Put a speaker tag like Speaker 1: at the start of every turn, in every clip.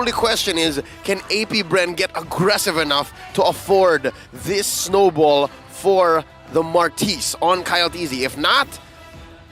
Speaker 1: only question is, can AP.BREN get aggressive enough to afford this snowball for the Martis on Coyote? If not,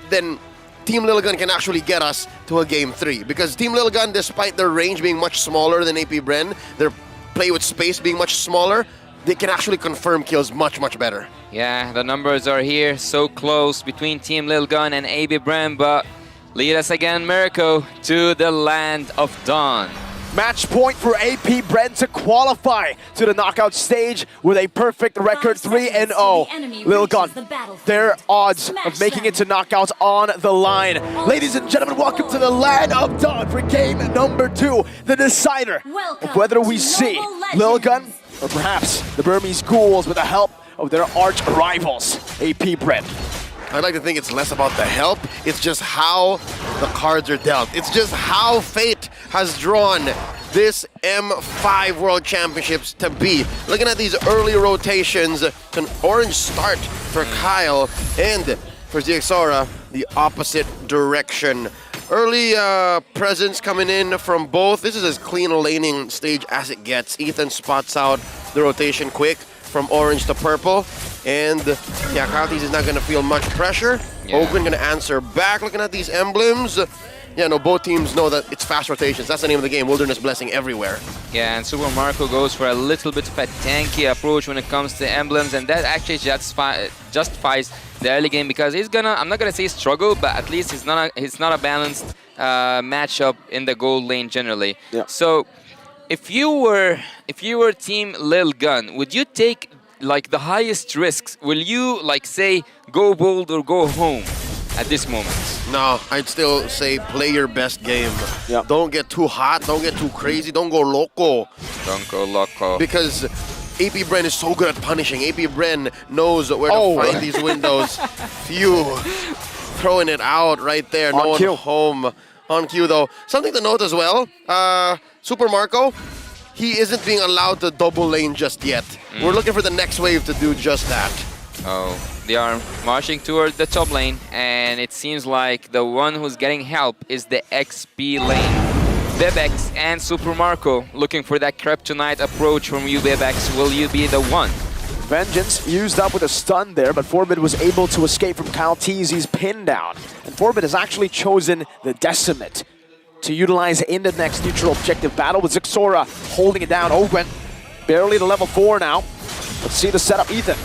Speaker 1: then Team LILGUN can actually get us to a Game 3. Because Team LILGUN, despite their range being much smaller than AP.BREN, their play with space being much smaller, they can actually confirm kills much, much better.
Speaker 2: Yeah, the numbers are here, so close between Team LILGUN and AP.BREN, but lead us again, Mirko, to the land of dawn.
Speaker 3: Match point for AP.BREN to qualify to the knockout stage with a perfect record 3-0. LILGUN, their odds of making it to knockouts on the line. Ladies and gentlemen, welcome to the land of dawn for game number 2, the decider of whether we see LILGUN or perhaps the Burmese Ghouls with the help of their arch rivals, AP.BREN.
Speaker 1: I'd like to think it's less about the help, it's just how the cards are dealt. It's just how fate has drawn this M5 World Championships to be. Looking at these early rotations, it's an orange start for Kyle, and for ZXORA, the opposite direction. Early presence coming in from both. This is as clean a laning stage as it gets. Ethan spots out the rotation quick from orange to purple. And yeah, Coyotes is not going to feel much pressure.
Speaker 2: Yeah.
Speaker 1: Oakland going to answer back. Looking at these emblems, yeah, no, both teams know that it's fast rotations. That's the name of the game, Wilderness Blessing everywhere.
Speaker 2: Yeah, and Super Marco goes for a little bit of a tanky approach when it comes to emblems, and that actually justifies the early game because he's gonna, I'm not gonna say struggle, but at least he's not a balanced matchup in the gold lane generally.
Speaker 3: Yeah.
Speaker 2: So if you were Team LILGUN, would you take like the highest risks? Will you like say go bold or go home at this moment?
Speaker 1: No, I'd still say play your best game.
Speaker 3: Yeah.
Speaker 1: Don't get too hot, don't get too crazy, don't go loco.
Speaker 2: Don't go loco.
Speaker 1: Because AP.BREN is so good at punishing. AP.BREN knows where to find these windows. Phew. Throwing it out right there. No one home. On cue though. Something to note as well, Super Marco, he isn't being allowed to double lane just yet. We're looking for the next wave to do just that.
Speaker 2: Oh, they are marching toward the top lane, and it seems like the one who's getting help is the XP lane. Bebex and Super Marco looking for that kryptonite approach from you, Bebex. Will you be the one?
Speaker 3: Vengeance used up with a stun there, but Forbid was able to escape from Kyle Teasy's pin down. And Forbid has actually chosen the Decimate to utilize in the next neutral objective battle, with ZXORA holding it down. Owen barely to level 4 now. Let's see the setup, Ethan.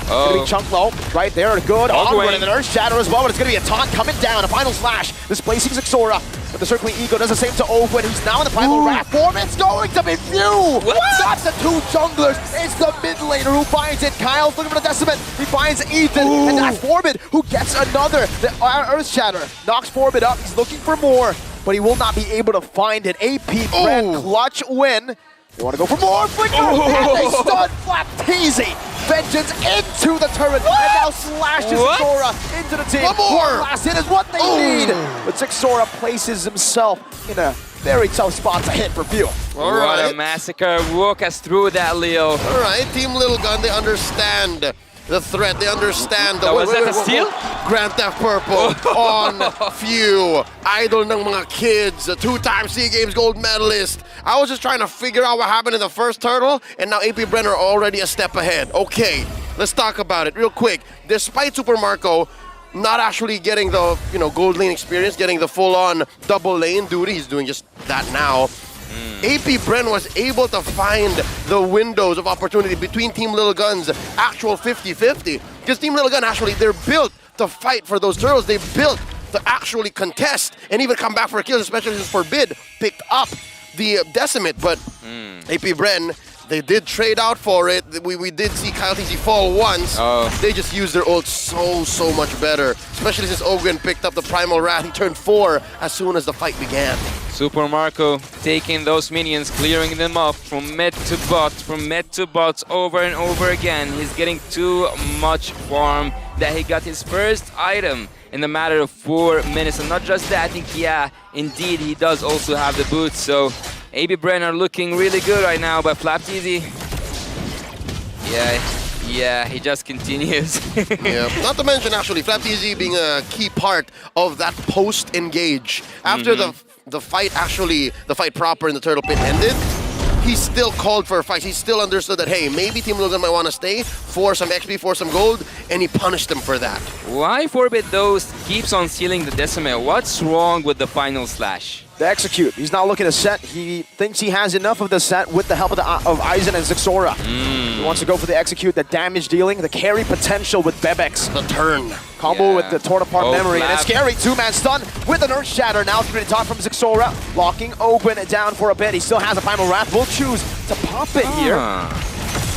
Speaker 3: Gonna be chunk low right there, good onward, and an Earth Shatter as well, but it's gonna be a taunt coming down, a final slash, displacing ZXORA, but the Circling Ego does the same to Owen, who's now in the primal wrath form. It's going to be Few! Not the two junglers, it's the mid laner who finds it. Kyle's looking for the Decimate, he finds Ethan, and that's Forbid who gets another. The Earth Shatter knocks Forbid up, he's looking for more, but he will not be able to find it. AP.BREN clutch win. You want to go for more? Flicker! And they stun Flap Teasy! Vengeance into the turret, and now slashes ZXORA into the team. One last hit is what they need. But ZXORA places himself in a very tough spot to hit for Few.
Speaker 2: What a massacre. Walk us through that, Leo.
Speaker 1: All right, Team LILGUN, they understand the threat, they understand the...
Speaker 2: Was that a steal?
Speaker 1: Grand Theft Purple on Few. Idol ng mga kids, a 2-time SEA Games gold medalist. I was just trying to figure out what happened in the first turtle, and now AP.BREN are already a step ahead. Okay, let's talk about it real quick. Despite Super Marco not actually getting the gold lane experience, getting the full-on double lane duty, he's doing just that now. AP.BREN was able to find the windows of opportunity between Team LILGUN's actual 50-50. Because Team LILGUN actually, they're built to fight for those turtles. They're built to actually contest and even come back for kills, especially since Forbid picked up the Decimate. But AP.BREN, they did trade out for it. We did see Kyle TC fall once. They just used their ult so much better. Especially since Ogun picked up the Primal Wrath. He turned 4 as soon as the fight began.
Speaker 2: Super Marco taking those minions, clearing them up from mid to bot, over and over again. He's getting too much farm that he got his first item in a matter of 4 minutes. And not just that, I think, yeah, indeed, he does also have the boots. So AP.BREN are looking really good right now, but Flapteasy, yeah, he just continues.
Speaker 1: Yeah, not to mention actually Flapteasy being a key part of that post-engage. After the the fight proper in the turtle pit ended, he still called for a fight. He still understood that, hey, maybe Team LILGUN might want to stay for some XP, for some gold, and he punished them for that.
Speaker 2: Why Forbid though keeps on stealing the Decimate? What's wrong with the final slash?
Speaker 3: The execute. He's not looking to set. He thinks he has enough of the set with the help of Aizen and Zixora. He wants to go for the execute, the damage dealing, the carry potential with Bebex.
Speaker 1: The turn.
Speaker 3: Combo with the torn apart memory, and it's
Speaker 2: flap.
Speaker 3: scary. Two-man stun with an Earth Shatter. Now it's going to talk from Zixora, locking Ogwin down for a bit. He still has a Primal Wrath. Will choose to pop it here.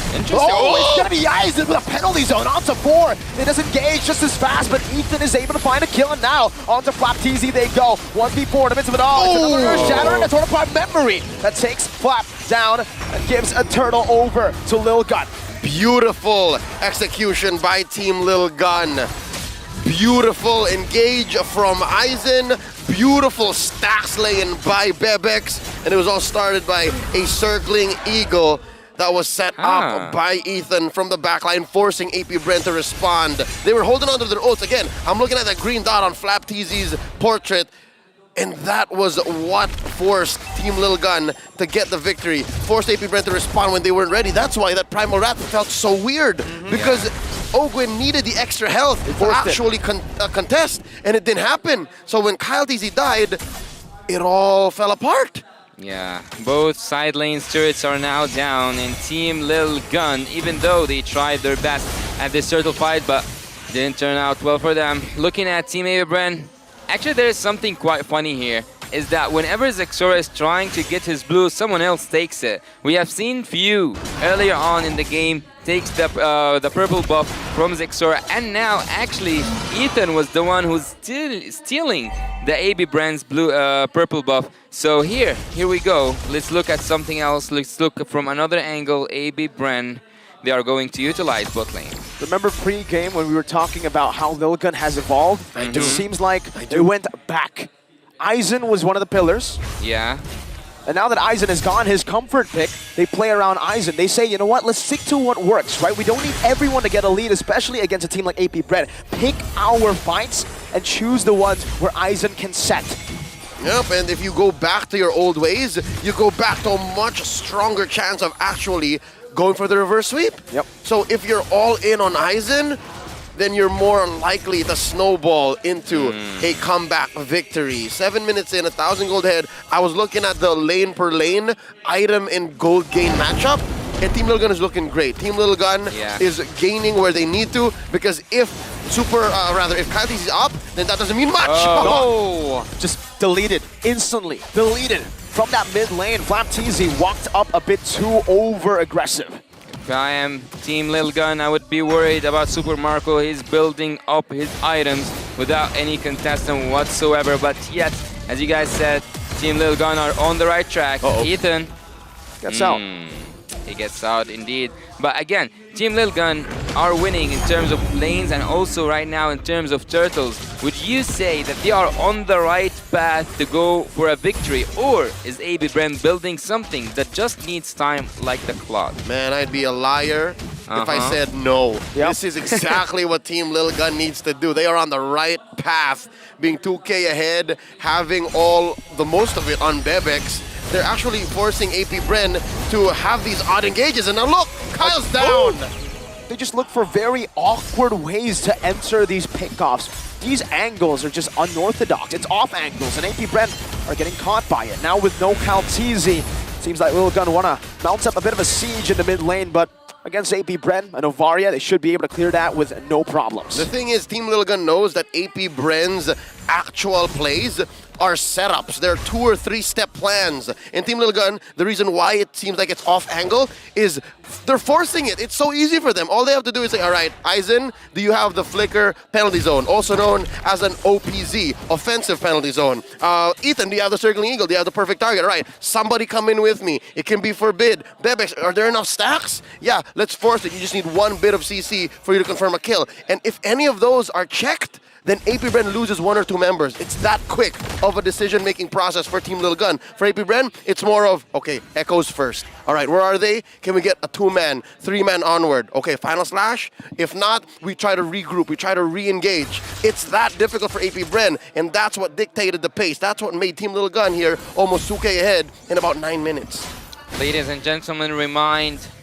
Speaker 2: Interesting.
Speaker 3: Oh, it's going to be Aizen with a penalty zone onto 4. It doesn't engage just as fast, but Ethan is able to find a kill, and now onto Flap TZ they go. 1v4 in the midst of it all. It's another Earth Shatter and a torn apart memory that takes Flap down and gives a turtle over to LILGUN.
Speaker 1: Beautiful execution by Team LILGUN. Beautiful engage from Aizen. Beautiful stack slaying by Bebex. And it was all started by a circling eagle that was set up by Ethan from the backline, forcing AP.BREN to respond. They were holding on to their ults. Again, I'm looking at that green dot on Flap TZ's portrait, and that was what forced Team LILGUN to get the victory. Forced AP.BREN to respond when they weren't ready. That's why that Primal Wrath felt so weird, because Ogwin needed the extra health to actually contest, and it didn't happen. So when Kyle TZ died, it all fell apart.
Speaker 2: Yeah, both side lanes turrets are now down, and Team LILGUN, even though they tried their best at this turtle fight, but didn't turn out well for them. Looking at Team AP.BREN, actually there is something quite funny here, is that whenever Zixora is trying to get his blue, someone else takes it. We have seen Few earlier on in the game takes the purple buff from Zixora, and now actually Ethan was the one who's stealing the AP.BREN's blue purple buff. So here we go. Let's look at something else. Let's look from another angle. AP.BREN, they are going to utilize bot lane.
Speaker 3: Remember pre-game when we were talking about how LILGUN has evolved? It seems like they went back. Aizen was one of the pillars.
Speaker 2: Yeah.
Speaker 3: And now that Aizen is gone, his comfort pick, they play around Aizen. They say, you know what, let's stick to what works, right? We don't need everyone to get a lead, especially against a team like AP.BREN. Pick our fights and choose the ones where Aizen can set.
Speaker 1: Yep, and if you go back to your old ways, you go back to a much stronger chance of actually going for the reverse sweep.
Speaker 3: Yep.
Speaker 1: So if you're all in on Aizen, then you're more likely to snowball into a comeback victory. 7 minutes in, 1,000 gold head. I was looking at the lane per lane item and gold gain matchup, and Team LILGUN is looking great. Team LILGUN is gaining where they need to, because if if Kyle is up, then that doesn't mean much.
Speaker 3: Oh, just deleted instantly. Deleted from that mid lane. Flap TZ walked up a bit too over aggressive.
Speaker 2: If I am Team LILGUN, I would be worried about Super Marco. He's building up his items without any contestant whatsoever. But yet, as you guys said, Team LILGUN are on the right track. Ethan
Speaker 3: gets out.
Speaker 2: He gets out indeed. But again, Team LILGUN are winning in terms of lanes and also right now in terms of turtles. Would you say that they are on the right path to go for a victory, or is AP.BREN building something that just needs time like the clock?
Speaker 1: Man, I'd be a liar if I said no. This is exactly what Team LILGUN needs to do. They are on the right path, being 2K ahead, having the most of it on Bebex. They're actually forcing AP.BREN to have these odd engages, and now look, Kyle's down!
Speaker 3: They just look for very awkward ways to enter these pickoffs. These angles are just unorthodox. It's off angles, and AP.BREN are getting caught by it. Now with no Kyle TZ, seems like LILGUN want to mount up a bit of a siege in the mid lane, but against AP.BREN and Ovaria, they should be able to clear that with no problems.
Speaker 1: The thing is, Team LILGUN knows that AP.BREN's actual plays are setups. They're 2 or 3 step plans. And Team LILGUN, the reason why it seems like it's off angle is they're forcing it. It's so easy for them. All they have to do is say, all right, Aizen, do you have the flicker penalty zone, also known as an OPZ, offensive penalty zone? Ethan, do you have the circling eagle? Do you have the perfect target? All right, somebody come in with me. It can be Forbid. Bebex, are there enough stacks? Yeah, let's force it. You just need 1 bit of CC for you to confirm a kill. And if any of those are checked, then APBREN loses 1 or 2 members. It's that quick of a decision-making process for Team LILGUN. For APBREN, it's more of, okay, Echoes first. All right, where are they? Can we get a 2-man, 3-man onward? Okay, final slash? If not, we try to regroup, we try to re-engage. It's that difficult for APBREN, and that's what dictated the pace. That's what made Team LILGUN here almost 2K ahead in about 9 minutes.
Speaker 2: Ladies and gentlemen,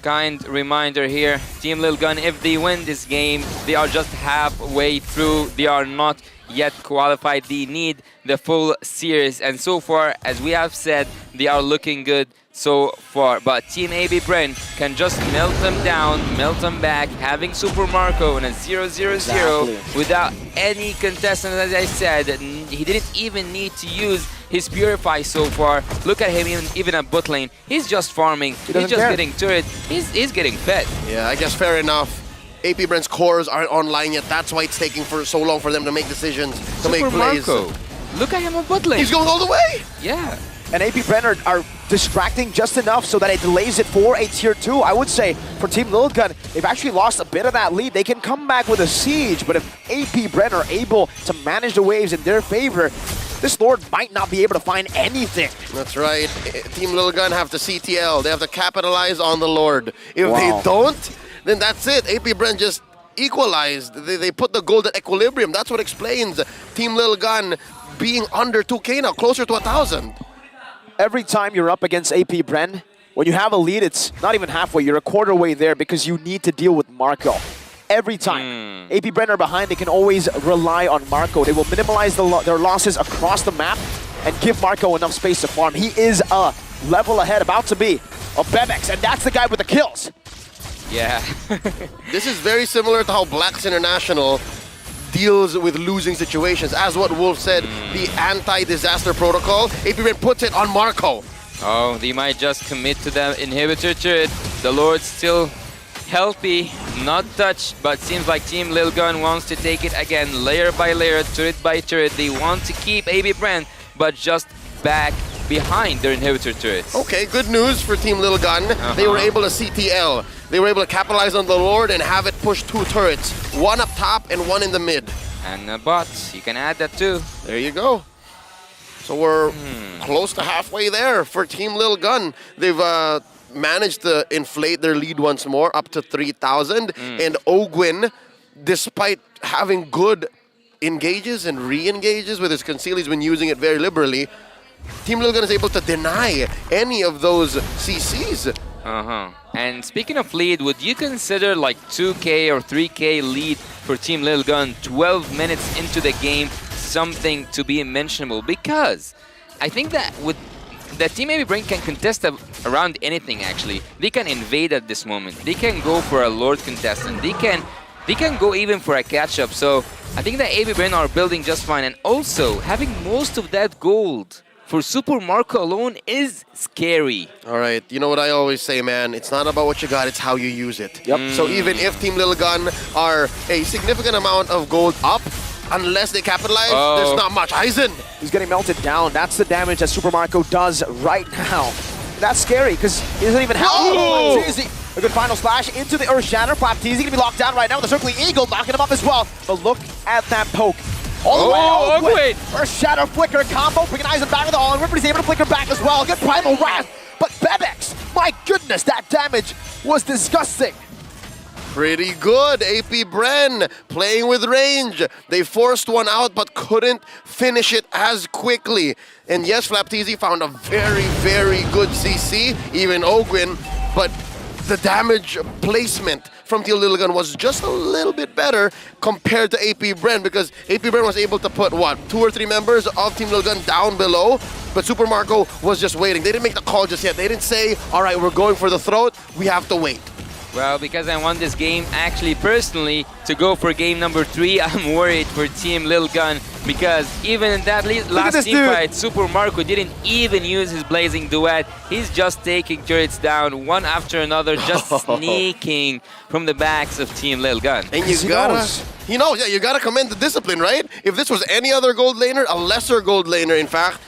Speaker 2: kind reminder here, Team LILGUN, if they win this game, they are just halfway through. They are not yet qualified. They need the full series. And so far, as we have said, they are looking good so far. But Team APBREN can just melt them down, melt them back, having Super Marco in a 0-0-0 without any contestant, as I said. He didn't even need to use his Purify so far. Look at him, even at bot lane. He's just farming. He's just getting turret. He's getting fed.
Speaker 1: Yeah, I guess fair enough. APBREN's cores aren't online yet. That's why it's taking for so long for them to make decisions, to make plays.
Speaker 2: Marco. Look at him on bot lane.
Speaker 1: He's going all the way.
Speaker 2: Yeah.
Speaker 3: And APBREN are distracting just enough so that it delays it for a tier 2. I would say for Team LILGUN, they've actually lost a bit of that lead. They can come back with a siege, but if APBREN are able to manage the waves in their favor, this Lord might not be able to find anything.
Speaker 1: That's right. Team LILGUN have to CTL. They have to capitalize on the Lord. If they don't, then that's it. APBREN just equalized. They put the gold at equilibrium. That's what explains Team LILGUN being under 2K now, closer to 1,000.
Speaker 3: Every time you're up against APBREN, when you have a lead, it's not even halfway. You're a quarter way there because you need to deal with Marco. Every time. APBREN are behind, they can always rely on Marco. They will minimize their losses across the map and give Marco enough space to farm. He is a level ahead, about to be of Bebex, and that's the guy with the kills.
Speaker 2: Yeah.
Speaker 1: This is very similar to how Blacks International deals with losing situations. As what Wolf said, the anti-disaster protocol, APBREN puts it on Marco.
Speaker 2: Oh, they might just commit to the inhibitor turret. The Lord's still healthy, not touched, but seems like Team LILGUN wants to take it again, layer by layer, turret by turret. They want to keep APBREN, but just back behind their inhibitor turrets.
Speaker 1: Okay, good news for Team LILGUN. They were able to CTL. They were able to capitalize on the Lord and have it push 2 turrets. 1 up top and 1 in the mid.
Speaker 2: And a bot, you can add that too.
Speaker 1: There you go. So we're close to halfway there for Team LILGUN. They've managed to inflate their lead once more, up to 3,000. And Ogwin, despite having good engages and re-engages with his conceal, he's been using it very liberally. Team LILGUN is able to deny any of those CCs.
Speaker 2: And speaking of lead, would you consider like 2K or 3K lead for Team LILGUN 12 minutes into the game something to be mentionable? Because I think that with the Team APBREN can contest around anything actually. They can invade at this moment. They can go for a Lord contestant. They can go even for a catch-up. So I think that APBREN are building just fine. And also, having most of that gold for Super Marco alone is scary.
Speaker 1: All right, you know what I always say, man? It's not about what you got, it's how you use it. So even if Team LILGUN are a significant amount of gold up, unless they capitalize, there's not much. Aizen!
Speaker 3: He's getting melted down. That's the damage that Super Marco does right now. That's scary because he doesn't even have a good final slash into the Earth Shatter. Flapteezy gonna be locked down right now with the Circling Eagle, knocking him up as well. But look at that poke. All the way, Earth Shatter Flicker combo, bringing Aizen back with the all, and Ripper's able to flicker back as well. Good Primal Wrath, but Bebex, my goodness, that damage was disgusting.
Speaker 1: Pretty good, APBREN playing with range. They forced one out but couldn't finish it as quickly. And yes, Flapteezy found a very, very good CC, even Ogwin, but the damage placement from Team LILGUN was just a little bit better compared to APBREN, because APBREN was able to put, what, 2 or 3 members of Team LILGUN down below, but Super Marco was just waiting. They didn't make the call just yet. They didn't say, all right, we're going for the throat, we have to wait.
Speaker 2: Well, because I want this game actually personally to go for game number 3, I'm worried for Team LILGUN, because even in that last team fight, Super Marco didn't even use his Blazing Duet. He's just taking turrets down one after another, just sneaking from the backs of Team LILGUN.
Speaker 1: And you gotta commend the discipline, right? If this was any other gold laner, a lesser gold laner in fact,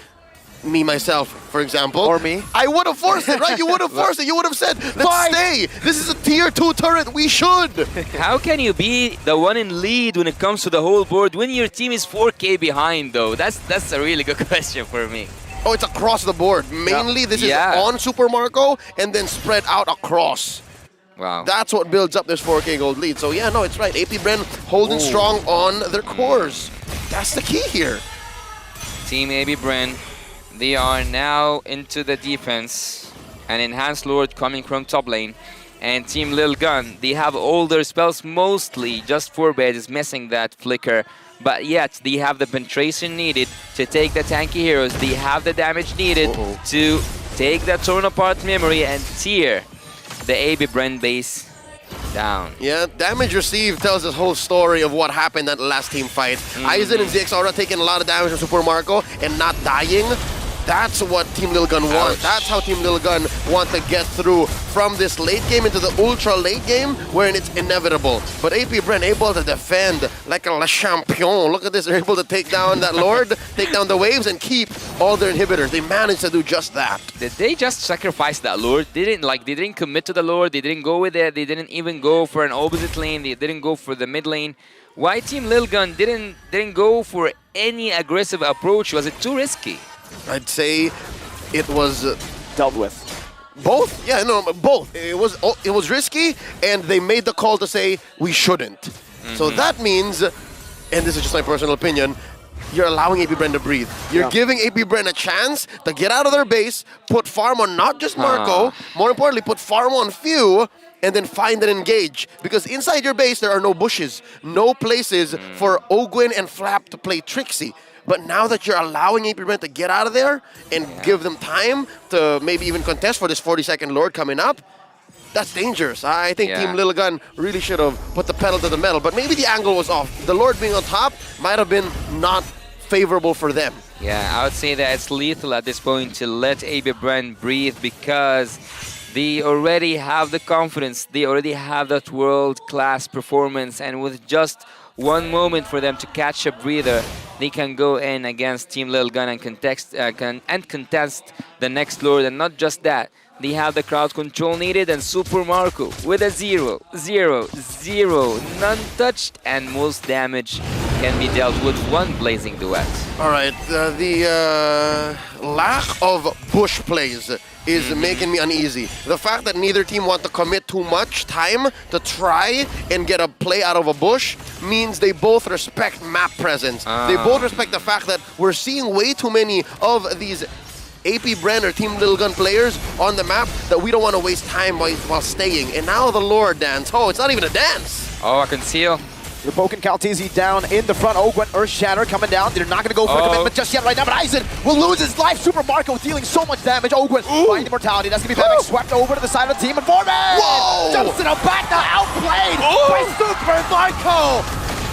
Speaker 1: me, myself, for example.
Speaker 3: Or me.
Speaker 1: I would have forced it, right? You would have forced it. You would have said, let's
Speaker 3: Fine.
Speaker 1: stay. This is a tier 2 turret. We should.
Speaker 2: How can you be the one in lead when it comes to the whole board when your team is 4K behind, though? That's a really good question for me.
Speaker 1: Oh, it's across the board. Mainly, this is
Speaker 2: Yeah.
Speaker 1: on Super Marco and then spread out across.
Speaker 2: Wow.
Speaker 1: That's what builds up this 4K gold lead. So yeah, no, it's right. AP.BREN holding strong on their cores. That's the key here.
Speaker 2: Team APBREN, they are now into the defense. An Enhanced Lord coming from top lane. And Team LILGUN, they have older spells mostly. Just 4-bed is missing that flicker. But yet, they have the penetration needed to take the tanky heroes. They have the damage needed to take that torn apart memory and tear the APBREN base down.
Speaker 1: Yeah, damage received tells this whole story of what happened at the last team fight. Aizen and ZXaura taking a lot of damage from Super Marco and not dying. That's what Team LILGUN wants. That's how Team LILGUN want to get through from this late game into the ultra late game wherein it's inevitable. But AP.BREN able to defend like a Le Champion. Look at this, they're able to take down that Lord, take down the waves and keep all their inhibitors. They managed to do just that.
Speaker 2: Did they just sacrifice that Lord? They didn't commit to the Lord, they didn't go with it, they didn't even go for an opposite lane, they didn't go for the mid lane. Why Team LILGUN didn't go for any aggressive approach? Was it too risky?
Speaker 1: I'd say it was
Speaker 3: Dealt with.
Speaker 1: both. Yeah, no, both. It was risky, and they made the call to say we shouldn't. So that means, and this is just my personal opinion, you're allowing AP.BREN to breathe. You're giving AP.BREN a chance to get out of their base, put farm on not just Marco, more importantly, put farm on few, and then find and engage. Because inside your base, there are no bushes, no places for Ogwyn and Flap to play Trixie. But now that you're allowing AP.BREN to get out of there and give them time to maybe even contest for this 40-second Lord coming up, that's dangerous. I think Team LILGUN really should have put the pedal to the metal, but maybe the angle was off. The Lord being on top might have been not favorable for them.
Speaker 2: Yeah, I would say that it's lethal at this point to let AP.BREN breathe because they already have the confidence, they already have that world-class performance, and with just one moment for them to catch a breather, they can go in against Team LILGUN and contest the next Lord. And not just that, they have the crowd control needed, and Super Marco with a 0, 0, 0, none touched, and most damage can be dealt with one blazing duet.
Speaker 1: All right, the lack of bush plays is making me uneasy. The fact that neither team want to commit too much time to try and get a play out of a bush means they both respect map presence. They both respect the fact that we're seeing way too many of these AP.BREN or Team LILGUN players on the map that we don't want to waste time while staying. And now the Lord dance. Oh, it's not even a dance.
Speaker 2: Oh, I can seal.
Speaker 3: They're poking Kaltizi down in the front. Ogwyn, Earth Shatter coming down. They're not going to go for a commitment just yet right now, but Aizen will lose his life. Super Marco dealing so much damage. Ogwyn finding immortality. That's going to be Bebek swept over to the side of the team. And Foreman jumps in a back now, outplayed by Super Marco.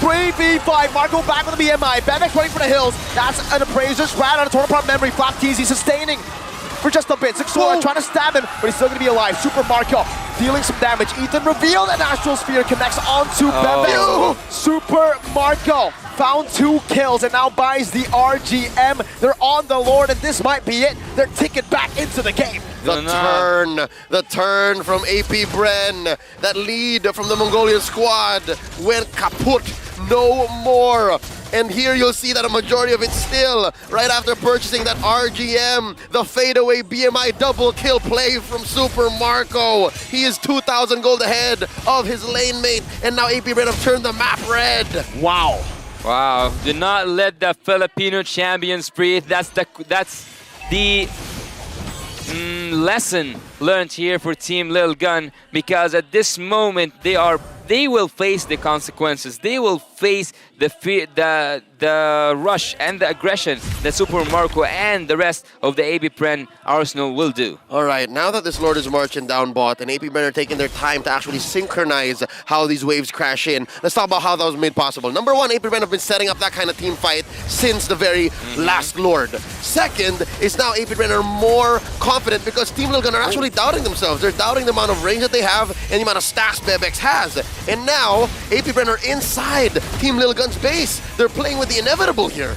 Speaker 3: 3v5, Marco back with the BMI. Bebek running for the hills. That's an Appraiser spread on a torn apart memory. Flap TZ sustaining for just a bit. ZXaura trying to stab him, but he's still going to be alive. Super Marco dealing some damage. Ethan revealed an Astral Sphere connects onto Bebek. Super Marco found 2 kills and now buys the RGM. They're on the Lord, and this might be it. They're ticking back into the game.
Speaker 1: The turn from AP.BREN, that lead from the Mongolian squad went kaput. No more. And here you'll see that a majority of it still, right after purchasing that RGM, the fadeaway BMI double kill play from Super Marco. He is 2,000 gold ahead of his lane mate, and now AP.BREN have turned the map red.
Speaker 3: Wow.
Speaker 2: Wow, do not let the Filipino champions breathe. That's the lesson learned here for Team LILGUN, because at this moment they will face the consequences. They will face the fear, the rush and the aggression that Super Marco and the rest of the AP.BREN arsenal will do.
Speaker 1: All right, now that this Lord is marching down bot and AP.BREN are taking their time to actually synchronize how these waves crash in, let's talk about how that was made possible. Number one, AP.BREN have been setting up that kind of team fight since the very last Lord. Second is now AP.BREN are more confident because Team LILGUN are actually doubting themselves. They're doubting the amount of range that they have and the amount of stacks Bebek has. And now AP.BREN are inside Team LILGUN's base. They're playing with the inevitable here.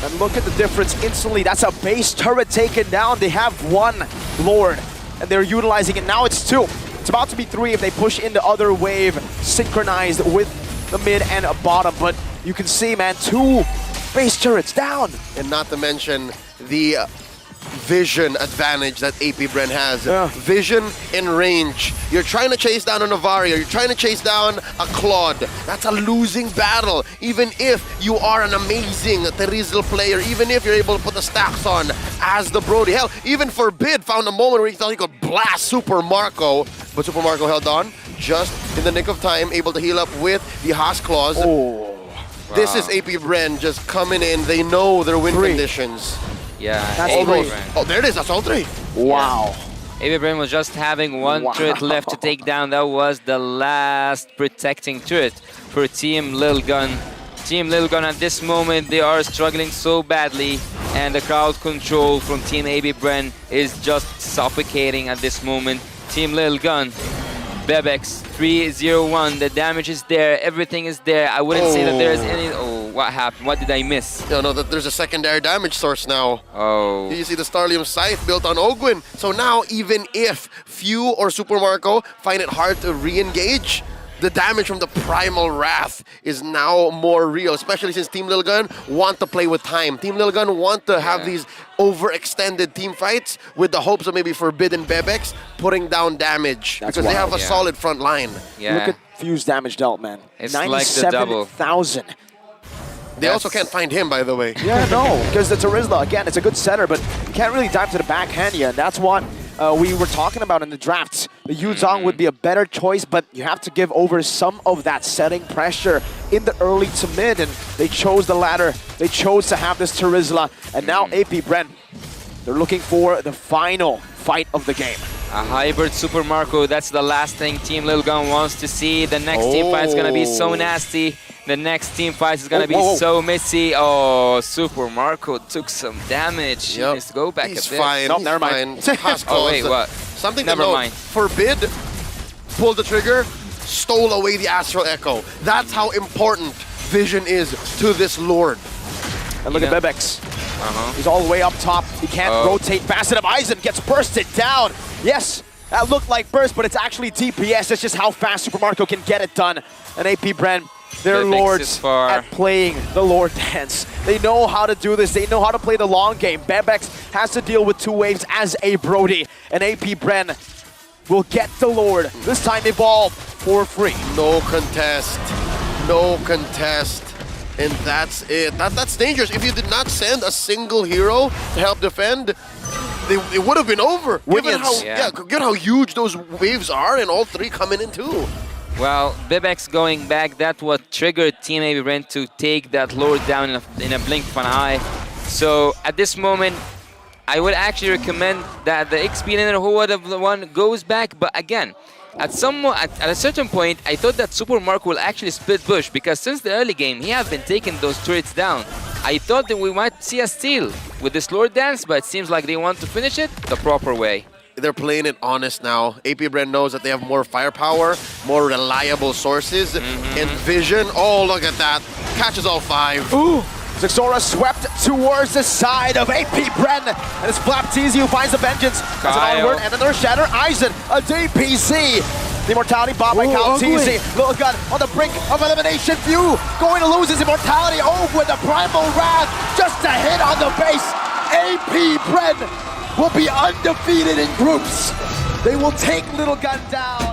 Speaker 3: And look at the difference instantly. That's a base turret taken down. They have one Lord, and they're utilizing it. Now it's two. It's about to be three if they push in the other wave, synchronized with the mid and a bottom. But you can see, man, two base turrets down.
Speaker 1: And not to mention the vision advantage that AP.BREN has.
Speaker 3: Yeah.
Speaker 1: Vision in range. You're trying to chase down a Novaria, you're trying to chase down a Claude. That's a losing battle. Even if you are an amazing Terizl player, even if you're able to put the stacks on as the Brody. Hell, even Forbid found a moment where he thought he could blast Super Marco, but Super Marco held on just in the nick of time, able to heal up with the Haas Claws.
Speaker 3: Oh,
Speaker 1: This is AP.BREN just coming in. They know their win conditions.
Speaker 2: Yeah,
Speaker 3: That's
Speaker 2: AP.BREN.
Speaker 1: Oh, there it is. That's all three.
Speaker 3: wow.
Speaker 2: AP.BREN was just having one turret left to take down. That was the last protecting turret for Team LILGUN. Team LILGUN at this moment, they are struggling so badly, and the crowd control from Team AP.BREN is just suffocating at this moment. Team LILGUN, Bebex 301, the damage is there, everything is there. I wouldn't say that there's any... Oh, what happened? What did I miss?
Speaker 1: You know that there's a secondary damage source now.
Speaker 2: Oh.
Speaker 1: You see the Starlium Scythe built on Ogwin. So now, even if Few or Super Marco find it hard to re-engage, the damage from the Primal Wrath is now more real, especially since Team LILGUN want to play with time. Team LILGUN want to have these overextended team fights with the hopes of maybe Forbidden Bebex putting down damage.
Speaker 3: That's
Speaker 1: because they
Speaker 3: wild.
Speaker 1: have a solid front line.
Speaker 2: Yeah.
Speaker 3: Look at Fuse damage dealt, man.
Speaker 2: It's like the double.
Speaker 3: 97,000.
Speaker 1: They also can't find him, by the way.
Speaker 3: Yeah, no, because the Terizla, again, it's a good setter, but you can't really dive to the backhand yet. And that's what we were talking about in the drafts. The Yuzong would be a better choice, but you have to give over some of that setting pressure in the early to mid, and they chose the latter. They chose to have this Terizla, and now AP.BREN, they're looking for the final fight of the game.
Speaker 2: A hybrid Super Marco, that's the last thing Team LILGUN wants to see. The next team fight is gonna be so nasty. The next team fight is gonna be so messy. Oh, Super Marco took some damage. He needs to go back
Speaker 1: He's
Speaker 2: a bit.
Speaker 1: fine.
Speaker 3: Nope,
Speaker 1: He's
Speaker 3: never mind.
Speaker 1: fine.
Speaker 2: Oh wait, what?
Speaker 1: Something
Speaker 2: Never
Speaker 1: to note.
Speaker 2: mind.
Speaker 1: Forbid pulled the trigger, stole away the Astral Echo. That's how important Vision is to this Lord.
Speaker 3: And look at Bebex. He's all the way up top. He can't rotate fast enough. Aizen gets bursted down. Yes, that looked like burst, but it's actually DPS. That's just how fast Super Marco can get it done. And AP.BREN, they're lords at playing the Lord dance. They know how to do this. They know how to play the long game. Bebex has to deal with two waves as a Brody. And AP.BREN will get the Lord. This time Evolve for free.
Speaker 1: No contest. No contest. And that's it. That's dangerous. If you did not send a single hero to help defend, it would have been over. Given how huge those waves are, and all three coming in too.
Speaker 2: Well, Bebex going back, that's what triggered Team AP.BREN to take that Lord down in a blink of an eye. So at this moment, I would actually recommend that the XP laner who would have won goes back, but again, at a certain point, I thought that Super Marco will actually split bush, because since the early game, he has been taking those turrets down. I thought that we might see a steal with this Lord Dance, but it seems like they want to finish it the proper way.
Speaker 1: They're playing it honest now. AP.BREN knows that they have more firepower, more reliable sources, and Vision. Oh, look at that. Catches all five.
Speaker 3: Ooh! Zixora swept towards the side of AP.BREN, and it's Flapteezy who finds the vengeance. That's an onward, and another shatter. Aizen, a DPC. The immortality bought by Flapteezy. LILGUN on the brink of elimination. Few going to lose his immortality. Oh, with the Primal Wrath, just a hit on the base. AP.BREN will be undefeated in groups. They will take LILGUN down.